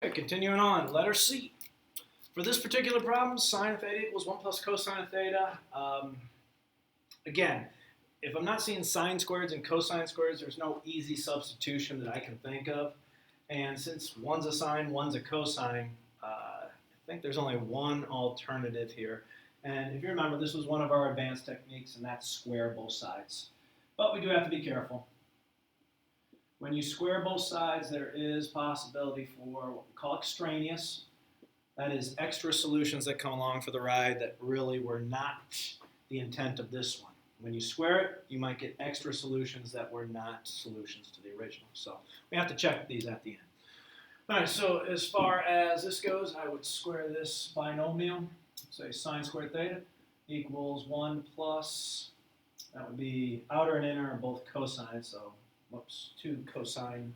Okay, continuing on, letter C. For this particular problem, sine of theta equals 1 plus cosine of theta. Again, if I'm not seeing sine squareds and cosine squareds, there's no easy substitution that I can think of. And since one's a sine, one's a cosine, I think there's only one alternative here. And if you remember, this was one of our advanced techniques, and that's square both sides. But we do have to be careful. When you square both sides, there is possibility for what we call extraneous. That is extra solutions that come along for the ride that really were not the intent of this one. When you square it, you might get extra solutions that were not solutions to the original. So we have to check these at the end. All right, so as far as this goes, I would square this binomial. Say sine squared theta equals 1 plus, that would be outer and inner are both cosine, so 2 cosine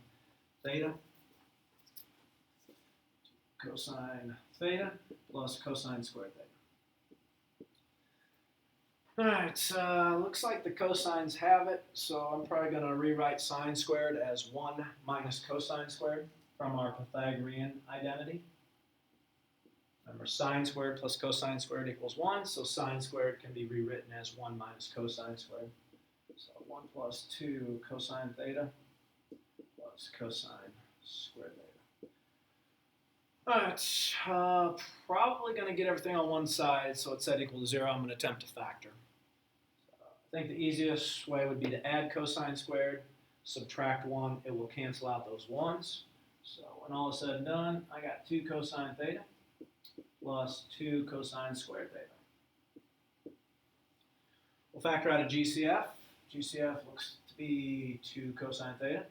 theta. Cosine theta plus cosine squared theta. All right, looks like the cosines have it, so I'm probably going to rewrite sine squared as 1 minus cosine squared from our Pythagorean identity. Remember, sine squared plus cosine squared equals 1, so sine squared can be rewritten as 1 minus cosine squared. So 1 plus 2 cosine theta plus cosine squared theta. All right, probably going to get everything on one side, so it's set equal to 0. I'm going to attempt to factor. I think the easiest way would be to add cosine squared, subtract 1. It will cancel out those 1's. So when all is said and done, I got 2 cosine theta plus 2 cosine squared theta. We'll factor out a GCF. GCF looks to be 2 cosine theta,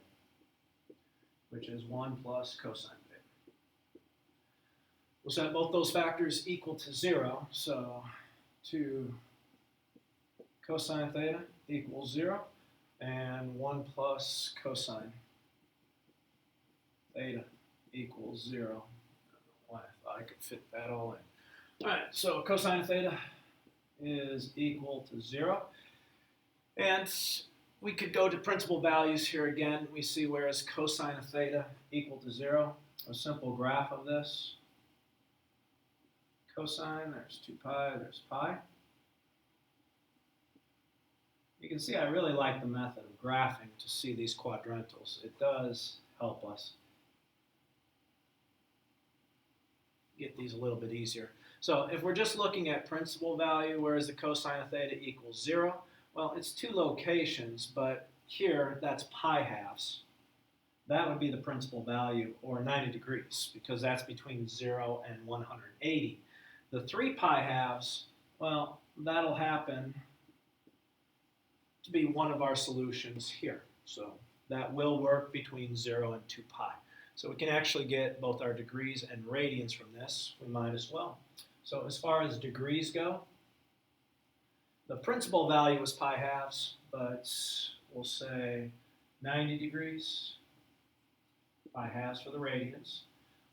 which is 1 plus cosine theta. We'll set both those factors equal to 0, so 2 cosine theta equals 0, and 1 plus cosine theta equals 0. I don't know why I thought I could fit that all in. All right, so cosine theta is equal to 0. And we could go to principal values here again. We see whereas cosine of theta equal to 0, a simple graph of this. Cosine, there's 2 pi, there's pi. You can see I really like the method of graphing to see these quadrantals. It does help us get these a little bit easier. So if we're just looking at principal value, whereas the cosine of theta equals 0, well, it's 2 locations, but here that's pi halves. That would be the principal value, or 90 degrees, because that's between 0 and 180. The 3 pi halves, well, that'll happen to be one of our solutions here. So that will work between 0 and 2 pi. So we can actually get both our degrees and radians from this. We might as well. So as far as degrees go, the principal value is pi halves, but we'll say 90 degrees, pi halves for the radians,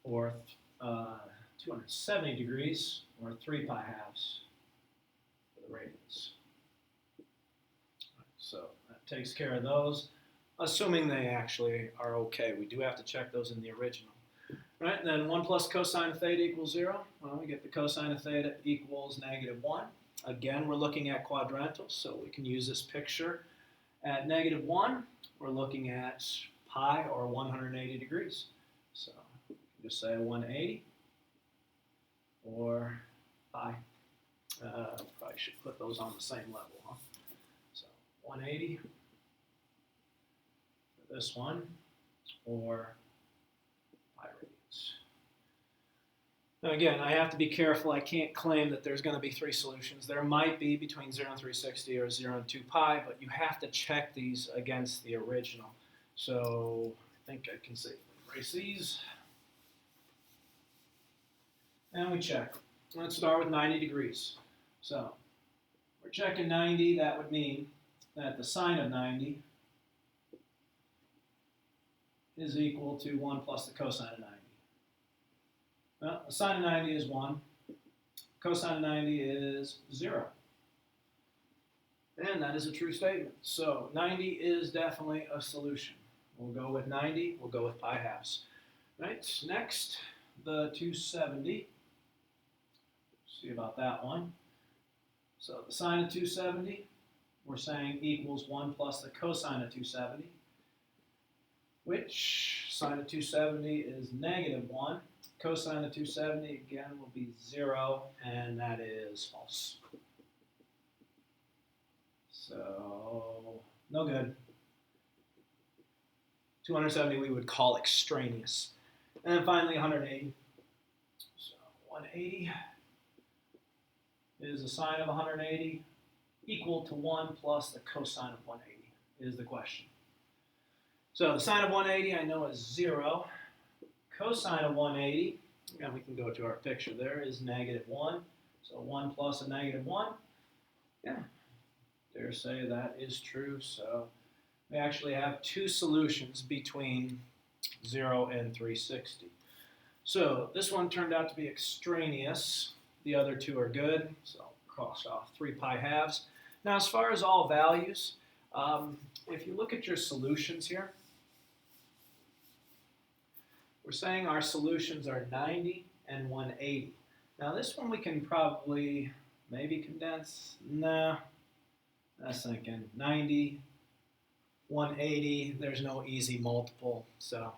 or 270 degrees, or 3 pi halves for the radians. So that takes care of those, assuming they actually are okay. We do have to check those in the original. Right, and then 1 plus cosine of theta equals 0. Well, we get the cosine of theta equals -1. Again, we're looking at quadrantals, so we can use this picture. At -1, we're looking at pi, or 180 degrees. So we can just say 180, or pi. Probably should put those on the same level, huh? So 180 for this one, or pi radians. Now again, I have to be careful. I can't claim that there's going to be 3 solutions. There might be between 0 and 360 or 0 and 2 pi, but you have to check these against the original. So I think I can safely erase these. And we check. Let's start with 90 degrees. So we're checking 90. That would mean that the sine of 90 is equal to 1 plus the cosine of 90. Well, the sine of 90 is 1. Cosine of 90 is 0. And that is a true statement. So 90 is definitely a solution. We'll go with 90. We'll go with pi halves. Right, next, the 270. See about that one. So the sine of 270, we're saying equals 1 plus the cosine of 270, which sine of 270 is negative 1. Cosine of 270, again, will be 0, and that is false. So, no good. 270 we would call extraneous. And then finally 180. So 180 is the sine of 180 equal to 1 plus the cosine of 180 is the question. So the sine of 180 I know is 0. Cosine of 180, and we can go to our picture there, is negative 1. So 1 plus a negative 1. Yeah, dare say that is true. So we actually have two solutions between 0 and 360. So this one turned out to be extraneous. The other two are good, so I'll cross off 3 pi halves. Now as far as all values, if you look at your solutions here, we're saying our solutions are 90 and 180. Now this one we can probably maybe condense. Nah, that's thinking 90, 180, there's no easy multiple, so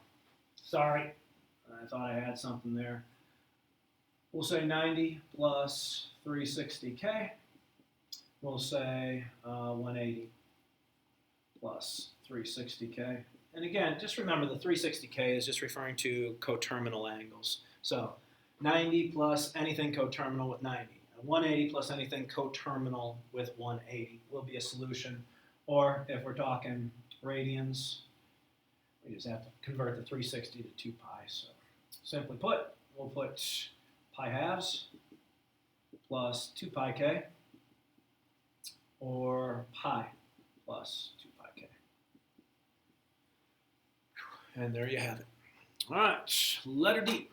sorry, I thought I had something there. We'll say 90 plus 360k. We'll say 180 plus 360k. And again, just remember the 360k is just referring to coterminal angles. So 90 plus anything coterminal with 90. 180 plus anything coterminal with 180 will be a solution. Or if we're talking radians, we just have to convert the 360 to 2 pi. So simply put, we'll put pi halves plus 2 pi k, or pi plus 2 pi k. And there you have it. All right, letter D.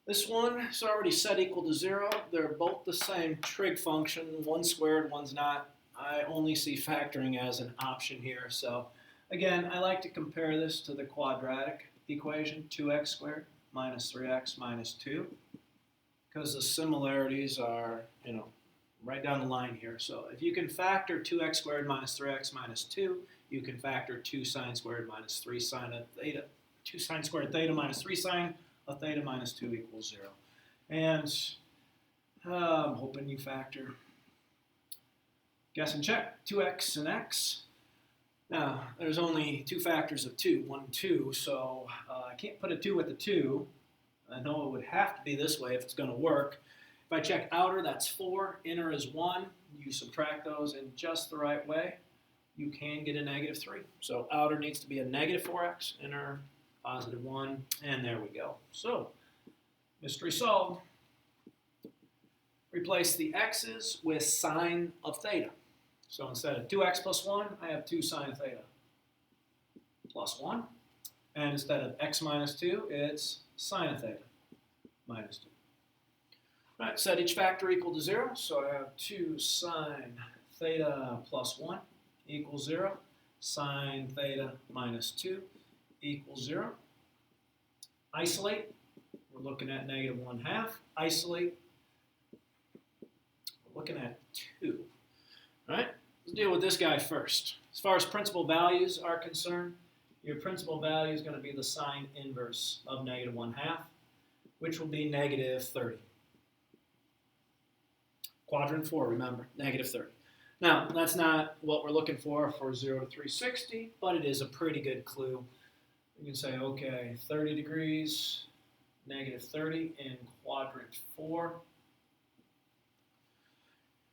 This one is already set equal to 0. They're both the same trig function. One's squared, one's not. I only see factoring as an option here. So again, I like to compare this to the quadratic equation, 2x squared minus 3x minus 2, because the similarities are, right down the line here. So if you can factor 2x squared minus 3x minus 2, you can factor 2 sine squared minus 3 sine of theta. 2 sine squared theta minus 3 sine of theta minus 2 equals 0. And I'm hoping you factor. Guess and check, 2x and x. Now, there's only two factors of 2, 1 and 2, so I can't put a 2 with a 2. I know it would have to be this way if it's going to work. If I check outer, that's 4. Inner is 1. You subtract those in just the right way, you can get a negative 3. So outer needs to be a negative 4x, inner positive 1, and there we go. So, mystery solved. Replace the x's with sine of theta. So instead of 2x plus 1, I have 2 sine theta plus 1. And instead of x minus 2, it's sine of theta minus 2. All right, set each factor equal to 0. So I have 2 sine theta plus 1 equals 0. Sine theta minus 2 equals 0. Isolate. We're looking at negative 1/2. Isolate. We're looking at 2. All right, let's deal with this guy first. As far as principal values are concerned, your principal value is going to be the sine inverse of negative 1/2, which will be negative 30. Quadrant 4, remember, negative 30. Now, that's not what we're looking for 0 to 360, but it is a pretty good clue. You can say, okay, 30 degrees, negative 30 in quadrant 4.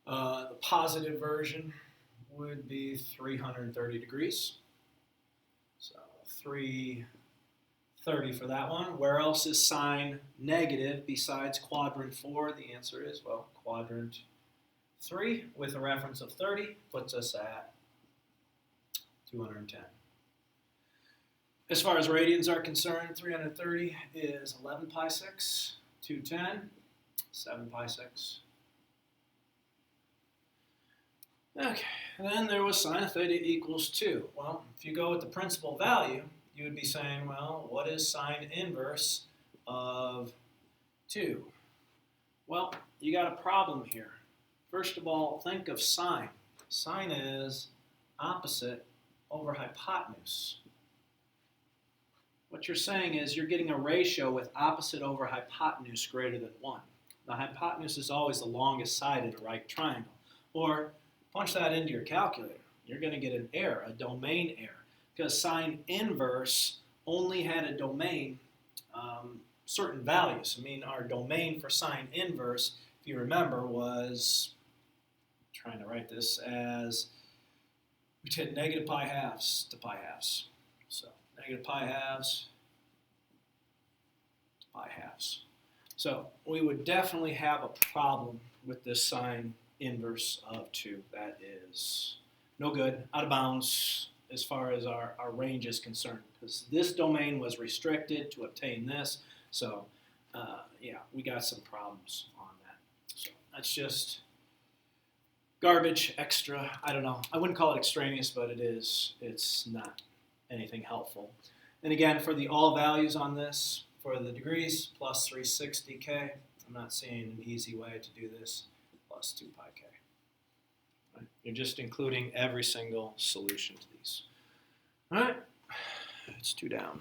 The positive version would be 330 degrees. So 330 for that one. Where else is sine negative besides quadrant 4? The answer is, well, quadrant 3 with a reference of 30 puts us at 210. As far as radians are concerned, 330 is 11 pi 6, 210, 7 pi 6. Okay, and then there was sine of theta equals 2. Well, if you go with the principal value, you would be saying, well, what is sine inverse of 2? Well, you got a problem here. First of all, think of sine. Sine is opposite over hypotenuse. What you're saying is you're getting a ratio with opposite over hypotenuse greater than 1. The hypotenuse is always the longest side in a right triangle. Or punch that into your calculator. You're going to get an error, a domain error, because sine inverse only had a domain certain values. I mean, our domain for sine inverse, if you remember, was, I'm trying to write this as, we did negative pi halves to pi halves. So negative pi halves to pi halves. So we would definitely have a problem with this sine inverse of 2. That is no good, out of bounds as far as our range is concerned, because this domain was restricted to obtain this. So yeah, we got some problems on that. So that's just garbage, extra, I don't know. I wouldn't call it extraneous, but it is. It's not anything helpful. And again, for the all values on this, for the degrees, plus 360k. I'm not seeing an easy way to do this, plus 2 pi k. Right? You're just including every single solution to these. All right, it's 2 down.